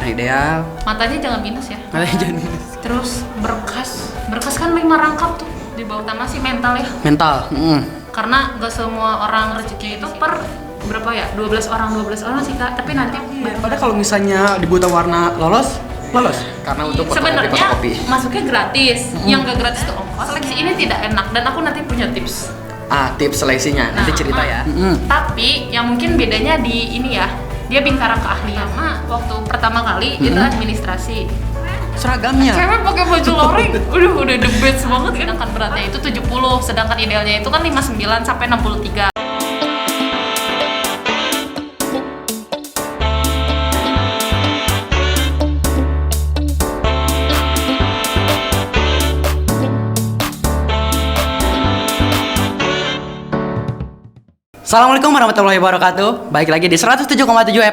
ideal. Matanya jangan minus ya. Matanya jangan minus. Terus berkas kan 5 rangkap tuh. Di bawah utama sih mental ya. Mental. Karena gak semua orang rezeki itu per berapa ya? 12 orang sih Kak. Tapi nanti Padahal kalau misalnya di buta warna lolos karena untuk sebenarnya fotokopi. masuknya gratis. Yang gak gratis itu ongkos. Seleksi ini tidak enak dan aku nanti punya tips. Tips seleksinya nanti cerita ya. Tapi yang mungkin bedanya di ini ya, dia bintara keahlian. Waktu pertama kali itu administrasi. Seragamnya. Cewek pakai baju loreng, udah the best banget kan. Sedangkan beratnya itu 70, sedangkan idealnya itu kan 59 sampai 63. Assalamualaikum warahmatullahi wabarakatuh. Baik lagi di 107,7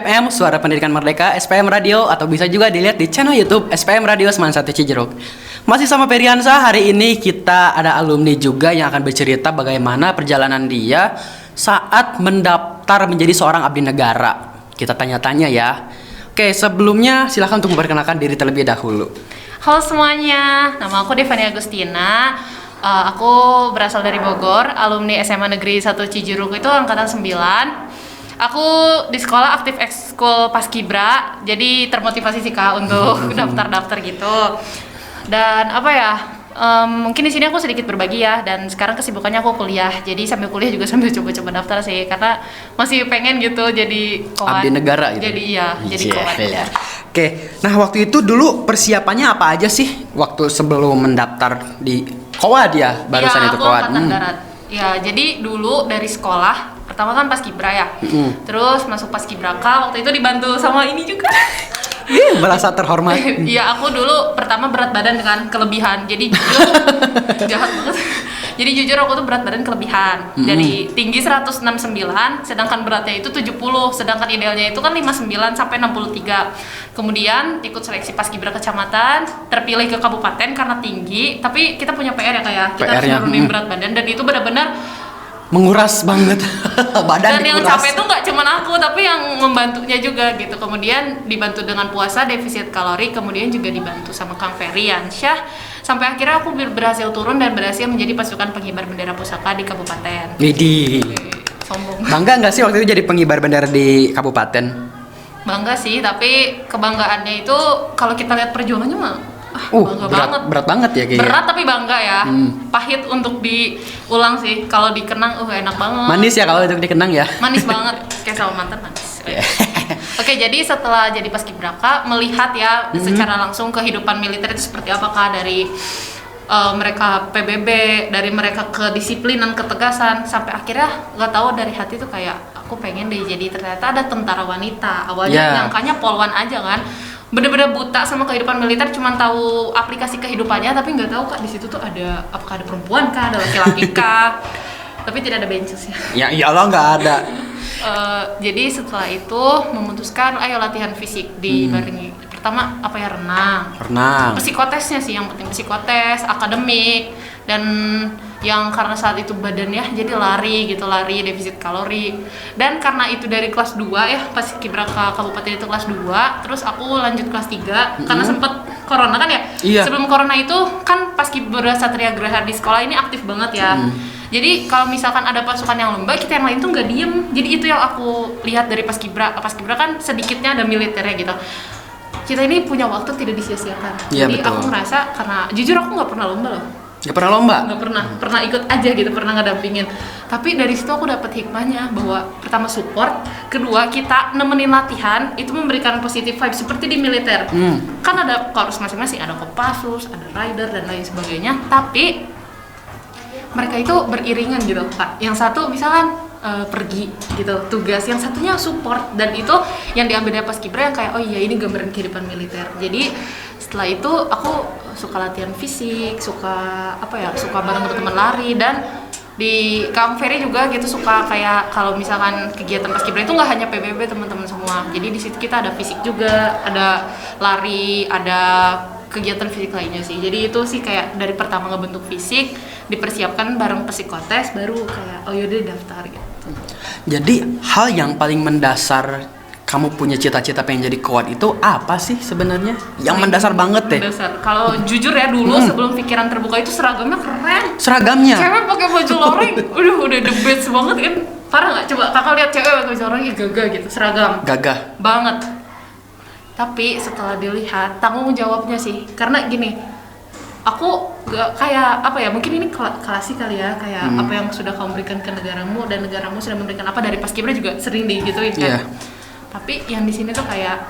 FM Suara Pendidikan Merdeka SPM Radio, atau bisa juga dilihat di channel YouTube SPM Radio Seman 1 Cijeruk. Masih sama Periansa. Hari ini kita ada alumni juga yang akan bercerita bagaimana perjalanan dia saat mendaftar menjadi seorang abdi negara. Kita tanya-tanya ya. Oke, sebelumnya silahkan untuk memperkenalkan diri terlebih dahulu. Halo semuanya, nama aku Devani Agustina. Aku berasal dari Bogor, alumni SMA Negeri 1 Cijeruk itu angkatan 9. Aku di sekolah aktif ekskul Paskibra, jadi termotivasi sih Kak untuk daftar-daftar gitu. Dan apa ya, mungkin di sini aku sedikit berbagi ya. Dan sekarang kesibukannya aku kuliah, jadi sambil kuliah juga sambil coba-coba daftar sih, karena masih pengen gitu jadi koan. Abdi negara gitu. Jadi iya, jadi koan. Oke, nah waktu itu dulu persiapannya apa aja sih waktu sebelum mendaftar di Koad ya, barusan itu Koad. Angkatan darat. Ya, jadi dulu dari sekolah pertama kan Paskibra ya. Terus masuk Paskibraka, waktu itu dibantu sama ini juga. Merasa terhormat. Iya, aku dulu pertama berat badan dengan kelebihan. Jadi jujur jahat banget. Jadi jujur aku tuh berat badan kelebihan. Dari tinggi 169, sedangkan beratnya itu 70, sedangkan idealnya itu kan 59 sampai 63. Kemudian ikut seleksi Paskibra kecamatan, terpilih ke kabupaten karena tinggi, tapi kita punya PR ya kayak kita harus nurunin berat badan, dan itu benar-benar menguras banget badan. Dan yang capek tuh nggak cuman aku, tapi yang membantunya juga gitu. Kemudian dibantu dengan puasa, defisit kalori, kemudian juga dibantu sama Kang Ferry Yansyah, sampai akhirnya aku berhasil turun dan berhasil menjadi pasukan pengibar bendera pusaka di kabupaten. Widih. Sombong. Bangga nggak sih waktu itu jadi pengibar bendera di kabupaten? Bangga sih, tapi kebanggaannya itu kalau kita lihat perjuangannya mah bangga banget. Berat banget ya kayaknya. Berat tapi bangga ya. Pahit untuk diulang sih. Kalau dikenang enak banget. Manis ya kalau untuk dikenang ya. Manis banget, kayak sama mantan manis. Oke, jadi setelah jadi Paskibraka, melihat ya secara langsung kehidupan militer itu seperti apakah dari mereka PBB, dari mereka kedisiplinan, ketegasan, sampai akhirnya nggak tahu dari hati tuh kayak aku pengen deh jadi ternyata ada tentara wanita. Awalnya nyangkanya polwan aja kan, bener-bener buta sama kehidupan militer, cuma tahu aplikasi kehidupannya, tapi nggak tahu Kak di situ tuh ada apakah ada perempuan kah, ada laki-laki kah, tapi tidak ada bencus ya. Ya iyalah nggak ada. Jadi setelah itu memutuskan ayo latihan fisik dibarengi. Pertama apa ya, renang. Psikotesnya sih yang penting, psikotes, akademik, dan yang karena saat itu badannya jadi lari defisit kalori. Dan karena itu dari kelas 2 ya, Paskibraka kabupaten itu kelas 2, terus aku lanjut kelas 3 karena sempet corona kan ya. Iya. Sebelum corona itu kan Paskibra Satria Graha di sekolah ini aktif banget ya. Jadi kalau misalkan ada pasukan yang lomba, kita yang lain tuh nggak diem. Jadi itu yang aku lihat dari Paskibra kan sedikitnya ada militernya gitu. Kita ini punya waktu tidak disia-siakan. Ya, jadi betul. aku ngerasa, karena jujur aku nggak pernah lomba loh. Nggak pernah lomba? Nggak pernah ikut aja gitu, pernah ngedampingin. Tapi dari situ aku dapat hikmahnya bahwa pertama support, kedua kita nemenin latihan itu memberikan positive vibe seperti di militer. Kan ada korps masing-masing, ada Kopassus, ada rider dan lain sebagainya. Tapi mereka itu beriringan gitu Kak. Yang satu misalkan pergi gitu tugas, yang satunya support, dan itu yang diambil dari Paskibra yang kayak oh iya ini gambaran kehidupan militer. Jadi setelah itu aku suka latihan fisik, suka bareng teman lari, dan di Kang Ferry juga gitu suka kayak kalau misalkan kegiatan Paskibra itu nggak hanya PBB teman-teman semua. Jadi di situ kita ada fisik juga, ada lari, ada kegiatan fisik lainnya sih. Jadi itu sih kayak dari pertama ngebentuk fisik, dipersiapkan bareng psikotes, baru kayak oh yaudah daftar gitu. Jadi hal yang paling mendasar kamu punya cita-cita pengen jadi kuat itu apa sih sebenarnya? Yang mendasar banget deh. Mendasar. Kalau jujur ya dulu sebelum pikiran terbuka itu seragamnya keren. Seragamnya. Cewek pakai baju loreng, udah the best banget kan. Parah nggak? Coba kakak lihat cewek pakai baju loreng gagah gitu, seragam. Gagah. Banget. Tapi setelah dilihat tanggung jawabnya sih, karena gini, aku gak kayak apa ya, mungkin ini klasik kali ya, kayak apa yang sudah kamu berikan ke negaramu dan negaramu sudah memberikan apa. Dari paskibra juga sering digituin kan. Iya. Tapi yang di sini tuh kayak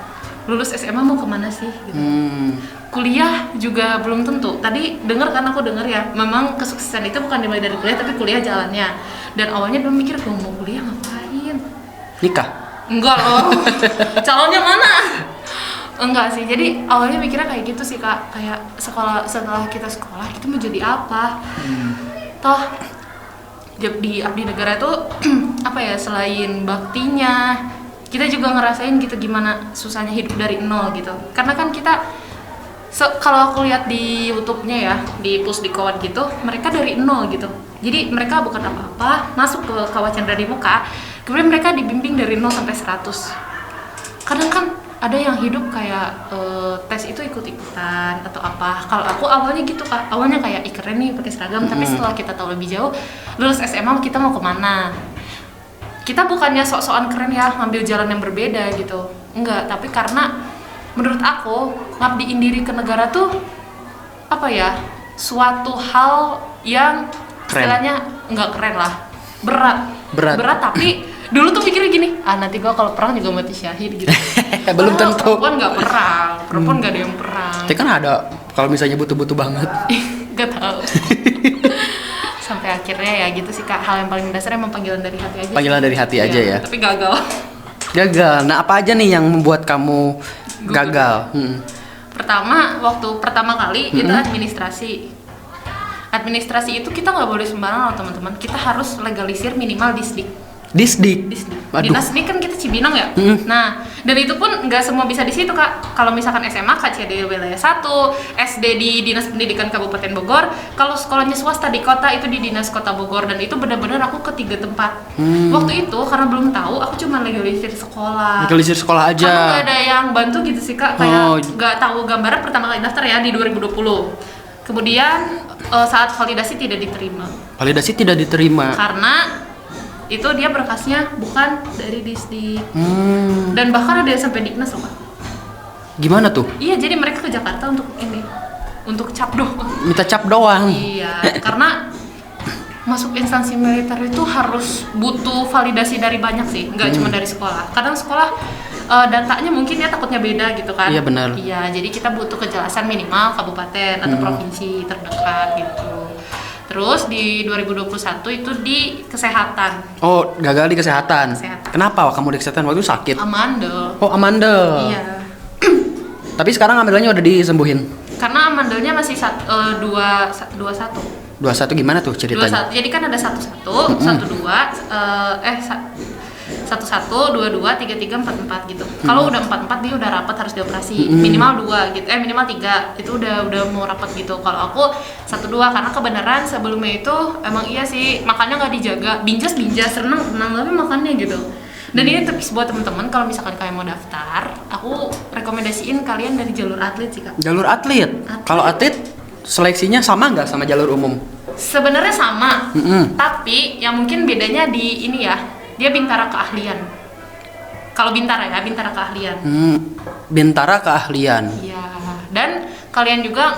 lulus SMA mau kemana sih gitu. Kuliah juga belum tentu. Tadi aku dengar ya, memang kesuksesan itu bukan dimulai dari kuliah tapi kuliah jalannya. Dan awalnya belum mikir gue mau kuliah ngapain. Nikah? Enggak loh. Calonnya mana? Enggak sih. Jadi awalnya mikirnya kayak gitu sih Kak. Kayak setelah kita sekolah kita mau jadi apa? Toh di abdi negara itu apa ya, selain baktinya kita juga ngerasain gitu gimana susahnya hidup dari nol gitu. Karena kan kita kalau aku lihat di YouTube-nya ya, di Push di Kawat gitu, mereka dari nol gitu. Jadi mereka bukan apa-apa, masuk ke Kawat Chandra di Muka, kemudian mereka dibimbing dari 0 sampai 100. Kadang kan ada yang hidup kayak tes itu ikut-ikutan atau apa. Kalau aku awalnya gitu Kak, awalnya kayak keren nih pakai seragam, tapi setelah kita tahu lebih jauh, lulus SMA kita mau kemana? Kita bukannya sok-sokan keren ya, ngambil jalan yang berbeda gitu. Enggak, tapi karena menurut aku ngabdiin diri ke negara tuh apa ya, suatu hal yang istilahnya enggak keren lah, berat tapi dulu tuh mikirnya gini, nanti gua kalau perang juga mati syahid gitu. Belum tentu. Perempuan nggak perang, perempuan nggak ada yang perang. Tapi kan ada kalau misalnya butuh-butuh banget. Gak tahu. Sampai akhirnya ya gitu sih Kak, hal yang paling mendasar emang panggilan dari hati aja. Panggilan dari hati aja ya. Tapi gagal. Gagal. Nah, apa aja nih yang membuat kamu gagal? Waktu pertama kali itu administrasi. Administrasi itu kita nggak boleh sembarangan loh teman-teman. Kita harus legalisir minimal Disdik. Disdik. Dinas ini kan kita Cibinong ya. Nah, dan itu pun nggak semua bisa di situ Kak. Kalau misalkan SMA KCD wilayah 1, SD di Dinas Pendidikan Kabupaten Bogor, kalau sekolahnya swasta di kota itu di Dinas Kota Bogor, dan itu benar-benar aku ke 3 tempat. Waktu itu karena belum tahu, aku cuma legalisir sekolah. Legalisir sekolah aja. Karena nggak ada yang bantu gitu sih Kak, kayak nggak tahu gambaran pertama kali daftar ya di 2020. Kemudian saat validasi tidak diterima. Validasi tidak diterima. Karena itu dia berkasnya bukan dari Disdik. Dan bahkan ada yang sampai Diknas loh Pak. Gimana tuh? Iya, jadi mereka ke Jakarta untuk cap doang. Minta cap doang. Iya, karena masuk instansi militer itu harus butuh validasi dari banyak sih, nggak cuma dari sekolah. Kadang sekolah datanya mungkin ya takutnya beda gitu kan. Iya benar. Iya, jadi kita butuh kejelasan minimal kabupaten atau provinsi terdekat gitu. Terus di 2021 itu di kesehatan. Oh, gagal di kesehatan. Kenapa kamu di kesehatan? Waktu itu sakit? Amandel. Oh, amandel. Iya. Tapi sekarang amandelnya udah disembuhin? Karena amandelnya masih 21. 21 gimana tuh ceritanya? 21. Jadi kan ada 11, 12, 11, 22, 33, 44 gitu. Kalau udah 44 dia udah rapat harus dioperasi. Minimal 2 gitu. Minimal 3. Itu udah mau rapat gitu. Kalau aku 12 karena kebenaran sebelumnya itu emang iya sih makannya nggak dijaga. Binjas, renang tapi makannya gitu. Dan ini tips buat teman-teman kalau misalkan kalian mau daftar, aku rekomendasiin kalian dari jalur atlet sih Kak. Jalur atlet. Kalau atlet seleksinya sama nggak sama jalur umum? Sebenarnya sama. Tapi yang mungkin bedanya di ini ya. Dia bintara keahlian. Kalau bintara keahlian. Bintara keahlian. Iya. Dan kalian juga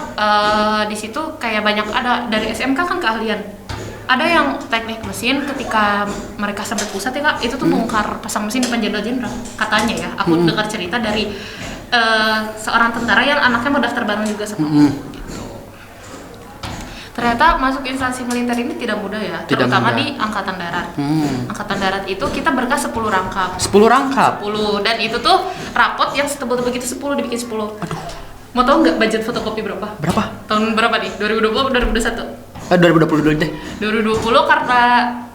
di situ kayak banyak ada dari SMK kan keahlian. Ada yang teknik mesin ketika mereka sampai pusat ya Kak, itu tuh bongkar pasang mesin depan jenderal-jenderal. Katanya ya, aku dengar cerita dari seorang tentara yang anaknya mau daftar bareng juga sama aku. Gitu. Ternyata masuk instansi militer ini tidak mudah ya, terutama di Angkatan Darat. Angkatan Darat itu kita berkas 10 rangkap. 10 rangkap? 10, dan itu tuh rapot yang setebal-tebal gitu 10 dibikin 10. Aduh. Mau tahu nggak budget fotokopi berapa? Berapa? Tahun berapa nih? 2020 atau 2021? 2020 dulu deh. 2020 karena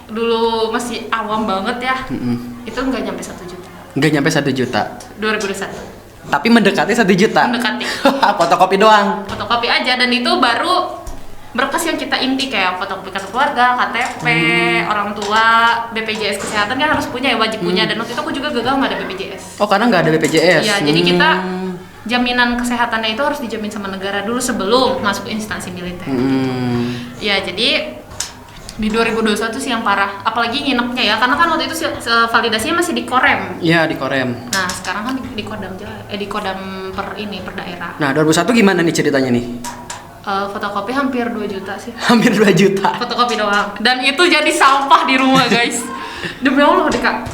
dulu masih awam banget ya. Itu nggak nyampe 1 juta. Nggak nyampe 1 juta. 2021. Tapi mendekati 1 juta. Mendekati. Fotokopi doang. Fotokopi aja, dan itu baru berkas yang kita inti kayak fotokopi kartu keluarga, KTP, orang tua, BPJS kesehatan kan harus punya ya, wajib punya. Dan waktu itu aku juga gagal nggak ada BPJS. Oh, karena nggak ada BPJS. Iya, jadi kita jaminan kesehatannya itu harus dijamin sama negara dulu sebelum masuk ke instansi militer. Ya, jadi di 2021 sih yang parah, apalagi nginepnya ya, karena kan waktu itu validasinya masih di Korem. Iya, di Korem. Nah, sekarang kan di Kodam di Kodam per daerah. Nah, 2001 gimana nih ceritanya nih? Fotokopi hampir 2 juta sih. Hampir 2 juta. Fotokopi doang. Dan itu jadi sampah di rumah, guys. Demi Allah deh, Kak.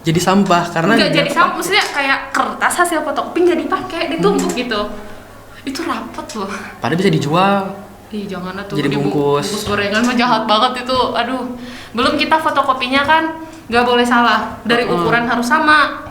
Jadi sampah karena Enggak jadi sampah, maksudnya kayak kertas hasil fotokopi nggak dipakai, ditumpuk gitu. Itu rapet loh. Padahal bisa dijual. Ih, jangan tuh Jadi bungkus gorengan mah jahat banget itu. Aduh. Belum kita fotokopinya kan nggak boleh salah. Dari ukuran harus sama.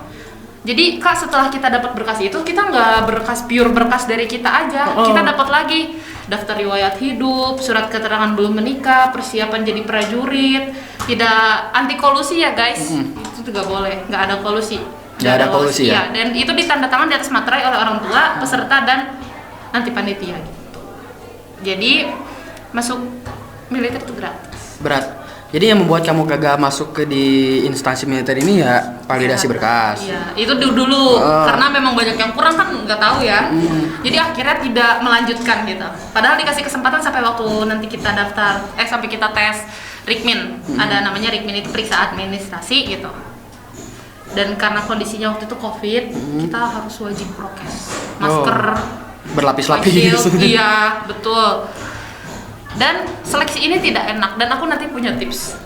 Jadi Kak, setelah kita dapat berkas itu, kita nggak pure berkas dari kita aja. Kita dapat lagi daftar riwayat hidup, surat keterangan belum menikah, persiapan jadi prajurit, tidak anti kolusi ya guys. Itu juga boleh, nggak ada kolusi. Nggak ada kolusi ya? Dan itu ditanda tangan di atas materai oleh orang tua, peserta dan nanti panitia gitu. Jadi masuk militer itu gratis. Berat. Jadi yang membuat kamu gagal masuk ke di instansi militer ini ya validasi berkas. Iya, itu dulu karena memang banyak yang kurang kan nggak tahu ya. Jadi akhirnya tidak melanjutkan gitu. Padahal dikasih kesempatan sampai waktu nanti kita daftar, sampai kita tes Rikmin. Ada namanya Rikmin, itu periksa administrasi gitu. Dan karena kondisinya waktu itu COVID, kita harus wajib prokes, masker, berlapis-lapis. Iya, betul. Dan seleksi ini tidak enak, dan aku nanti punya tips.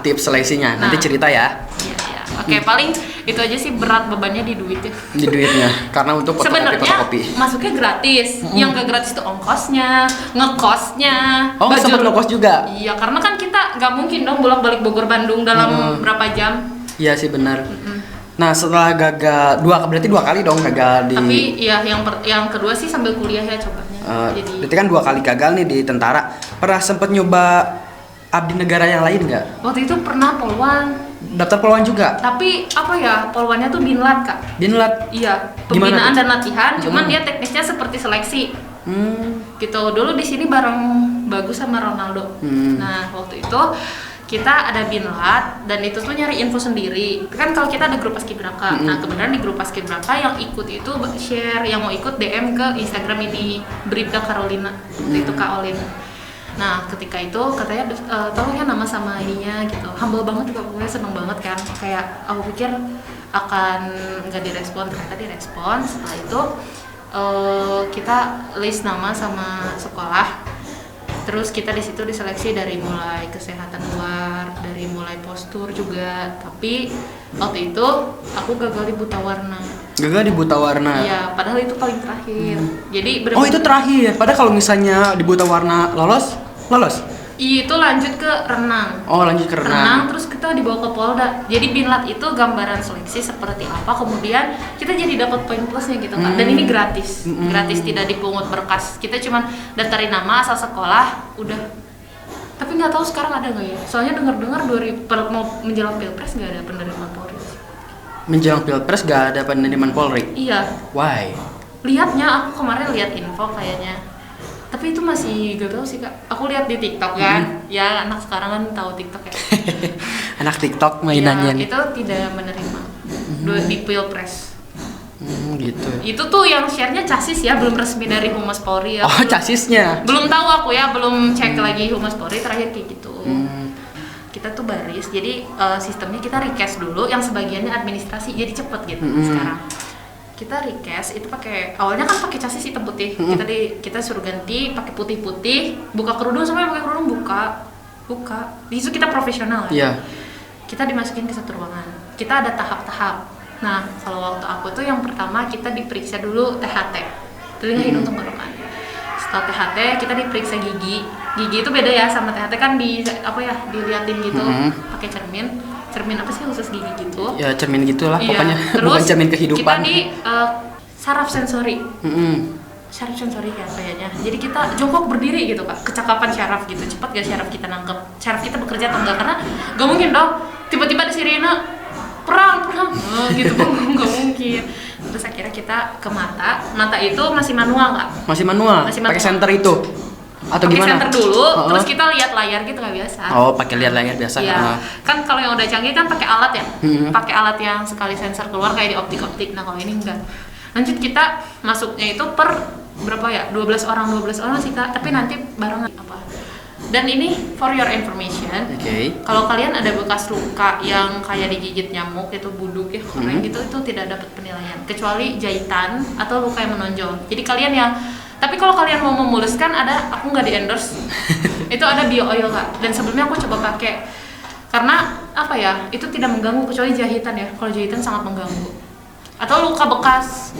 Tips seleksinya, nanti cerita ya. Iya. Oke, paling itu aja sih, berat bebannya di duit ya. Di duitnya, karena untuk fotokopi. Masuknya gratis, yang gak gratis itu ongkosnya, ngekosnya. Oh, nggak sempat ngekos juga? Iya, karena kan kita nggak mungkin dong bolak-balik Bogor Bandung dalam berapa jam. Iya sih benar. Nah, setelah gagal berarti 2 kali dong gagal di. Tapi ya yang kedua sih sambil kuliah ya cobanya. Berarti kan 2 kali gagal nih di tentara. Pernah sempet nyoba abdi negara yang lain nggak? Waktu itu pernah polwan. Daftar polwan juga? Tapi apa ya, polwannya tuh Binlat Kak. Binlat? Iya, pembinaan dan latihan. Cuman dia teknisnya seperti seleksi. Gitu. Dulu di sini bareng Bagus sama Ronaldo. Nah waktu itu kita ada Binlat dan itu tuh nyari info sendiri. Kan kalau kita ada grup Paskibraka. Nah, kebenaran di grup Paskibraka yang ikut itu share, yang mau ikut DM ke Instagram ini Bribda Carolina. Itu Kak Olin. Nah, ketika itu katanya tahu ya nama sama ininya gitu. Humble banget juga, pokoknya seneng banget kan. Kayak aku pikir akan nggak direspon, ternyata direspon. Setelah itu kita list nama sama sekolah. Terus kita di situ diseleksi dari mulai kesehatan luar, dari mulai postur juga. Tapi waktu itu aku gagal di buta warna. Gagal di buta warna? Iya, padahal itu paling terakhir. Jadi Oh, itu terakhir. Padahal kalau misalnya di buta warna lolos? Itu lanjut ke renang. Oh, lanjut ke renang. Terus kita dibawa ke Polda. Jadi Binlat itu gambaran seleksi seperti apa, kemudian kita jadi dapat poin plusnya gitu Kak. Dan ini gratis. Gratis, tidak dipungut berkas. Kita cuma daftarin nama, asal sekolah, udah. Tapi nggak tahu sekarang ada nggak ya? Soalnya dengar-dengar mau menjelang Pilpres nggak ada penerimaan Polri. Menjelang Pilpres nggak ada penerimaan Polri? Iya. Why? Lihatnya, aku kemarin lihat info kayaknya. Tapi itu masih gak tahu sih Kak. Aku lihat di TikTok kan. Ya anak sekarang kan tahu TikTok ya. Anak TikTok mainannya nih. Itu tidak menerima di Pilpres. Gitu. Itu tuh yang share-nya Casis ya, belum resmi dari Humas Polri ya. Oh, Casisnya. Belum tahu aku ya, belum cek lagi Humas Polri terakhir kayak gitu. Kita tuh baris. Jadi sistemnya kita request dulu, yang sebagiannya administrasi jadi cepet gitu sekarang. Kita request itu awalnya kan pakai Casis hitam putih. Kita suruh ganti pakai putih-putih, buka kerudung, sampai pakai kerudung buka. Di situ kita profesional ya. Kita dimasukin ke satu ruangan. Kita ada tahap-tahap. Nah, kalau waktu aku tuh yang pertama kita diperiksa dulu THT, telinga hidung tenggorokan. Setelah THT kita diperiksa gigi. Gigi itu beda ya sama THT, kan diliatin gitu pakai cermin apa sih khusus gigi gitu. Ya cermin gitulah pokoknya. Terus bukan cermin kehidupan. Kita di saraf sensori. Saraf sensori kan kayaknya. Jadi kita jongkok berdiri gitu Kak. Kecakapan syaraf gitu. Cepat gak syaraf kita nangkep? Syaraf kita bekerja atau enggak? Karena gak mungkin dong tiba-tiba ada sirine perang gitu, nggak mungkin. Terus akhirnya kita ke mata itu masih manual Kak. Masih manual. Pakai senter itu. Atau pakai gimana? senter dulu, Oh. terus kita lihat layar gitu kayak biasa. Oh, pakai lihat layar biasa. Iya, kan kalau yang udah canggih kan pakai alat ya, Hmm. pakai alat yang sekali sensor keluar kayak di optik-optik. Nah kalau ini enggak. Lanjut kita masuknya itu per berapa ya? 12 orang sih kak. Tapi nanti barengan apa? Dan ini for your information. Oke. Kalau kalian ada bekas luka yang kayak digigit nyamuk itu buduk ya, kering gitu itu tidak dapat penilaian kecuali jahitan atau luka yang menonjol. Jadi kalian yang tapi kalau kalian mau memuluskan ada aku nggak di endorse itu ada bio oil kak, dan sebelumnya aku coba pakai karena apa ya itu tidak mengganggu kecuali jahitan ya, kalau jahitan sangat mengganggu atau luka bekas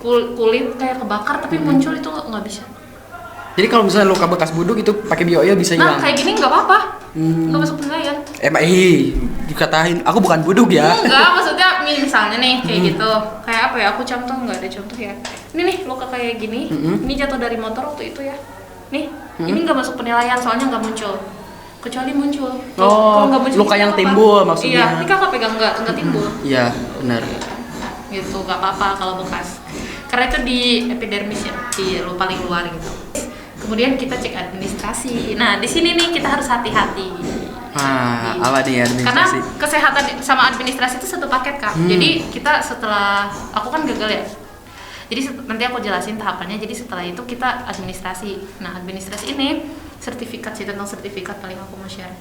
kulit kayak kebakar tapi muncul itu nggak bisa. Jadi kalau misalnya luka bekas buduk itu pakai bio oil bisa Nah hilang. kayak gini nggak apa-apa, nggak masuk penilaian. Dikatain aku bukan buduk ya. Enggak, maksudnya misalnya nih kayak gitu. Kayak apa ya? Aku contoh nggak ada contoh ya. Ini nih luka kayak gini. Ini jatuh dari motor waktu itu ya. Nih, ini nggak masuk penilaian soalnya nggak muncul. Kecuali muncul. Oh, Kalau nggak muncul, luka nggak yang apa-apa. timbul maksudnya. Iya, ini kakak pegang nggak timbul. Iya, benar. Gitu, nggak apa-apa kalau bekas. Karena itu di epidermis ya, di paling luar gitu. Kemudian kita cek administrasi. Nah, di sini nih kita harus hati-hati. Apa nih Karena administrasi? kesehatan sama administrasi itu satu paket kak. Jadi kita setelah aku kan gagal ya. Jadi nanti aku jelasin tahapannya. Jadi setelah itu kita administrasi. Nah administrasi ini sertifikat sih, tentang sertifikat paling aku mau share.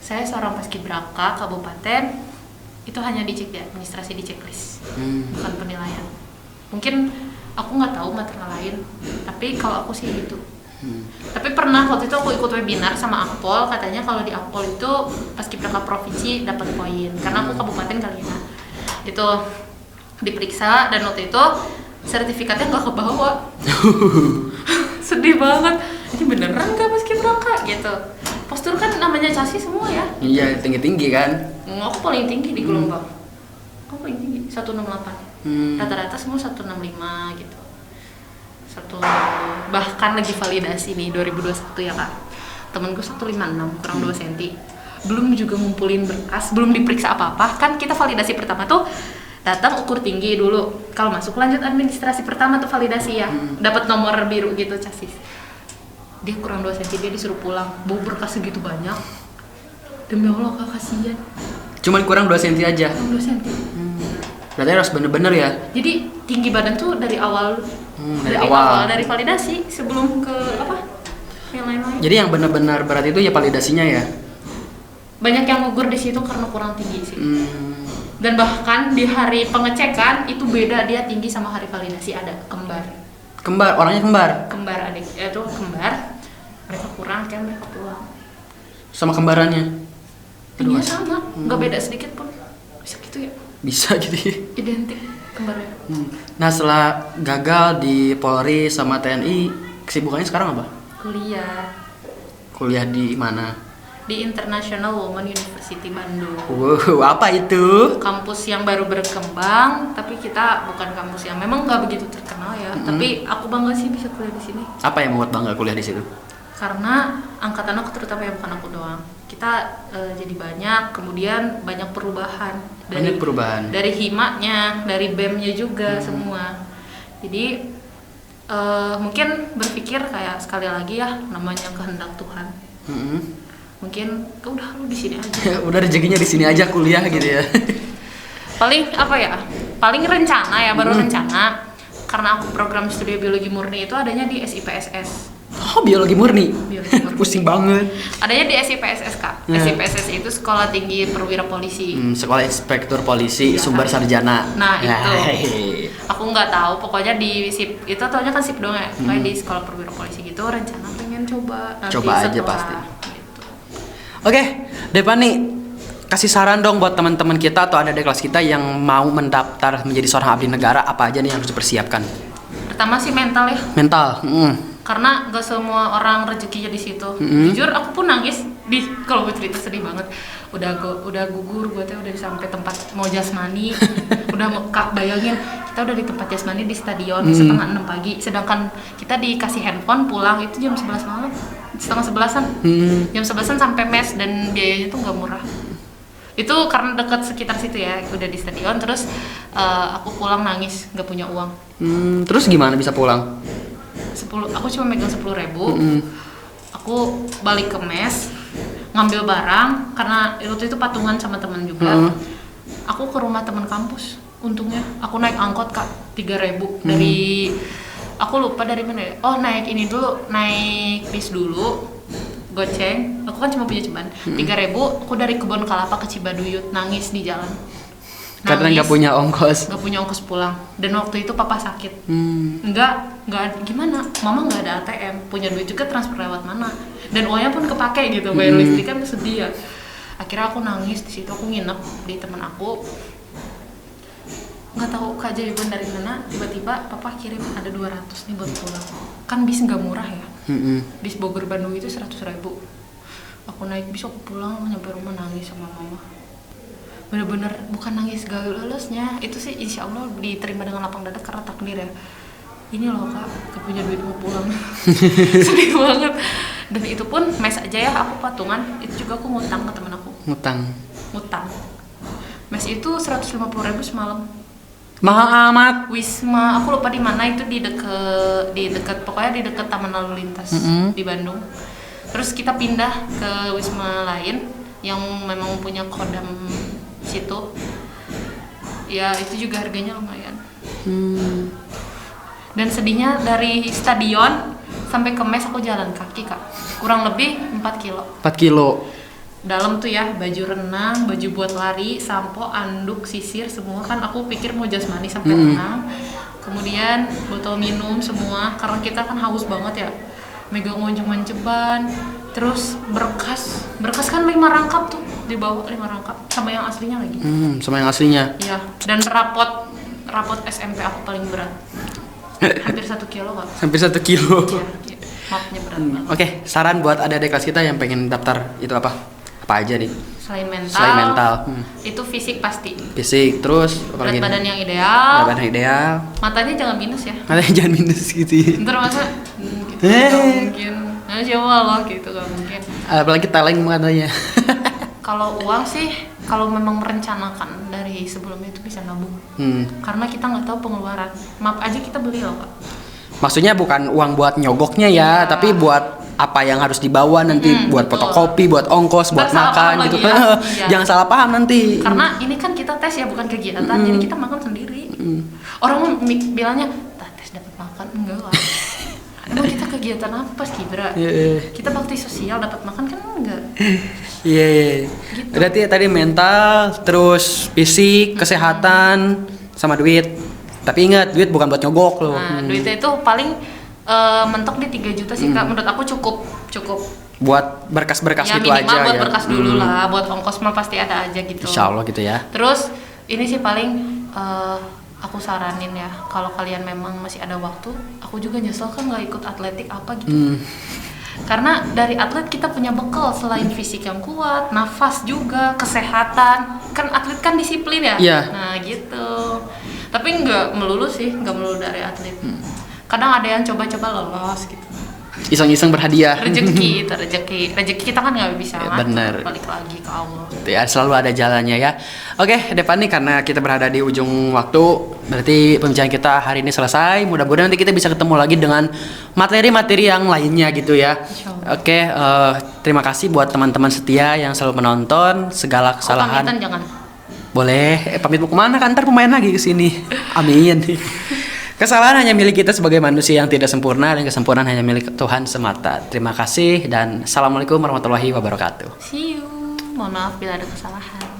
Saya seorang paskibraka kabupaten itu hanya dicek di administrasi, di checklist, bukan penilaian. Mungkin aku nggak tahu materi lain, tapi kalau aku sih gitu. Tapi pernah waktu itu aku ikut webinar sama Akpol, katanya kalau di Akpol itu paskibraka provinsi dapat poin karena aku kabupaten kali ya. Itu diperiksa dan waktu itu sertifikatnya nggak kebawa. Sedih banget. Ini beneran nggak paskibraka gitu. Postur kan namanya chassis semua ya. Iya, tinggi-tinggi kan. Aku paling tinggi di gelombang. Aku paling tinggi 168. Rata-rata semua 165 gitu. Bahkan lagi validasi nih 2021 ya kak, temenku 156 kurang 2 cm, belum juga ngumpulin berkas, belum diperiksa apa-apa. Kan kita validasi pertama tuh datang ukur tinggi dulu, kalau masuk lanjut administrasi pertama tuh validasi ya, dapat nomor biru gitu chassis. Dia kurang 2 cm, dia disuruh pulang, bawa berkas segitu banyak. Demi Allah kak, kasihan. Cuman kurang 2 cm aja. Kurang 2 cm. Berarti harus bener-bener ya. Jadi tinggi badan tuh dari awal, dari awal. dari validasi sebelum ke apa? Yang lain-lain. Jadi yang benar-benar berat itu ya validasinya ya. Banyak yang gugur di situ karena kurang tinggi sih. Dan bahkan di hari pengecekan itu beda, dia tinggi sama hari validasi, ada kembar. Kembar, orangnya kembar. Kembar adik, itu kembar. Mereka kurang kan mereka pulang. Sama kembarannya. Tingginya sama, nggak beda sedikit pun. Bisa gitu ya? Bisa gitu ya. Identik kembarnya. Nah, setelah gagal di Polri sama TNI, kesibukannya sekarang apa? Kuliah Kuliah di mana? di International Women University Bandung. Wow, apa itu? Kampus yang baru berkembang, tapi kita bukan kampus yang memang nggak begitu terkenal ya. Tapi aku bangga sih bisa kuliah di sini. Apa yang membuat bangga kuliah di situ? Karena angkatan aku terutama ya, bukan aku doang. Kita jadi banyak, kemudian banyak perubahan. Banyak perubahan. Dari himanya, dari BEM-nya juga semua. Jadi mungkin berpikir kayak sekali lagi ya, namanya kehendak Tuhan. Mungkin udah lu di sini aja. Udah rezekinya di sini aja kuliah gitu ya. Paling apa ya? Paling rencana ya, baru rencana. Karena aku program studi biologi murni itu adanya di SIPSS. Oh, biologi murni. Biologi murni. Pusing banget. Adanya di SIPSS kak. SIPSS itu Sekolah Tinggi Perwira Polisi. Sekolah Inspektur Polisi Iya, Sumber kan? Sarjana. Nah itu. Hehehe. Aku nggak tahu. Pokoknya di SIP itu taunya kan SIP doang ya. Kayak di Sekolah Perwira Polisi gitu. Rencana pengen coba. Nanti Coba aja setelah, pasti. Gitu. Oke, Devani, kasih saran dong buat teman-teman kita atau adik kelas kita yang mau mendaftar menjadi seorang abdi negara, apa aja nih yang harus dipersiapkan? Pertama sih mental ya. Mental. Karena gak semua orang rezekinya di situ. Jujur aku pun nangis kalau gue cerita, sedih banget. Udah gugur gue udah sampai tempat mau jasmani. Udah kak bayangin kita udah di tempat jasmani di stadion 5:30 pagi, sedangkan kita dikasih handphone pulang itu jam 11 malam, 10:30-an. Jam 11-an sampai mes dan biayanya tuh nggak murah. Itu karena dekat sekitar situ ya, udah di stadion. Terus aku pulang nangis, nggak punya uang. Terus gimana bisa pulang? aku cuma megang 10.000. Aku balik ke mes, ngambil barang karena waktu itu patungan sama teman juga. Aku ke rumah teman kampus. Untungnya aku naik angkot Kak, 3.000 dari aku lupa dari mana ya. Oh, naik ini dulu, naik bis dulu. Goceng. Aku kan cuma punya ceban. 3.000 aku dari Kebon Kelapa ke Cibaduyut, nangis di jalan. Karena nggak punya ongkos. Nggak punya ongkos pulang. Dan waktu itu papa sakit. Nggak gimana? Mama nggak ada ATM. Punya duit juga transfer lewat mana? Dan uangnya pun kepake gitu. Bayar listrik kan sedih ya. Akhirnya aku nangis di situ. Aku nginep di teman aku. Nggak tahu keajaiban dari mana. Tiba-tiba papa kirim ada 200 nih buat pulang. Kan bis nggak murah ya. Bis Bogor Bandung itu 100.000. Aku naik bis, aku pulang nyampe rumah nangis sama mama. Bener-bener bukan nangis gak lulusnya, itu sih insya Allah diterima dengan lapang dada karena takdir ya. Ini loh Kak, gak punya duit mau pulang. Sedih banget. Dan itu pun mes aja ya, aku patungan, itu juga aku ngutang ke temen aku. Ngutang. Mes itu 150.000 semalam. Mahal amat. Wisma, aku lupa di mana, itu di dekat pokoknya di dekat Taman Lalu Lintas di Bandung. Terus kita pindah ke wisma lain yang memang punya kodam situ. Ya itu juga harganya lumayan. Dan sedihnya dari stadion sampai ke mes aku jalan kaki Kak, kurang lebih 4 kilo. 4 kilo. Dalam tuh ya baju renang, baju buat lari, sampo, anduk, sisir semua kan aku pikir mau jasmani sampai renang. Kemudian botol minum semua karena kita kan haus banget ya. Megang ceban, terus berkas kan 5 rangkap tuh, di bawah 5 rangkap sama yang aslinya lagi. Sama yang aslinya. Iya, dan rapot SMP aku paling berat. Hampir 1 kilo Kak. Hampir 1 kilo. Iya, mapnya berat banget. Oke, saran buat adik-adik kelas kita yang pengen daftar itu apa? Apa aja nih? Selain Selain mental. Itu fisik pasti. Fisik, terus apa Berat lagi? badan yang ideal. Berat badan yang ideal. Matanya jangan minus ya. Matanya jangan minus gitu ya. Ntar masa gitu, gak mungkin. Nah, siapa Allah gitu, gak mungkin. Apalagi taleng matanya. Kalau uang sih, kalau memang merencanakan dari sebelumnya itu bisa nabung. Karena kita nggak tahu pengeluaran. Maaf aja kita beli loh Kak. Maksudnya bukan uang buat nyogoknya ya, tapi buat apa yang harus dibawa nanti, buat betul. fotokopi, buat ongkos, buat Ntar salah makan paham gitu. lagi ya. Iya. Jangan salah paham nanti. Karena ini kan kita tes ya, bukan kegiatan. Jadi kita makan sendiri. Orang bilangnya, tes dapat makan, enggak lah. Emang kita kegiatan apa sih, Bra? Kita bakti sosial dapat makan kan enggak? Iya. Gitu. Berarti tadi mental, terus fisik, kesehatan, sama duit. Tapi ingat, duit bukan buat nyogok loh. Nah, duitnya itu paling mentok di 3 juta sih Kak. Menurut aku cukup. Buat berkas-berkas Ya gitu aja minimal buat ya. berkas dulu lah, buat ongkos mah pasti ada aja gitu. Insya Allah gitu ya. Terus ini sih paling aku saranin ya, kalau kalian memang masih ada waktu, aku juga nyesel kan nggak ikut atletik apa gitu. Karena dari atlet kita punya bekal selain fisik yang kuat, nafas juga, kesehatan. Kan atlet kan disiplin ya. Iya. Nah gitu. Tapi nggak melulu sih, nggak melulu dari atlet. Kadang ada yang coba-coba lolos gitu. Iseng-iseng berhadiah. Rezeki kita kan nggak bisa ngatur, Bener. balik lagi ke Allah. Ya, selalu ada jalannya ya. Oke, Depan nih, karena kita berada di ujung waktu, berarti pembicaraan kita hari ini selesai. Mudah-mudahan nanti kita bisa ketemu lagi dengan materi-materi yang lainnya gitu ya. Insyaallah. Oke, terima kasih buat teman-teman setia yang selalu menonton. Segala kesalahan Pamitan jangan. boleh. Pamit mau kemana kan? Ntar pemain lagi ke sini. Amin. Kesalahan hanya milik kita sebagai manusia yang tidak sempurna, dan kesempurnaan hanya milik Tuhan semata. Terima kasih dan assalamualaikum warahmatullahi wabarakatuh. See you. Mohon maaf bila ada kesalahan.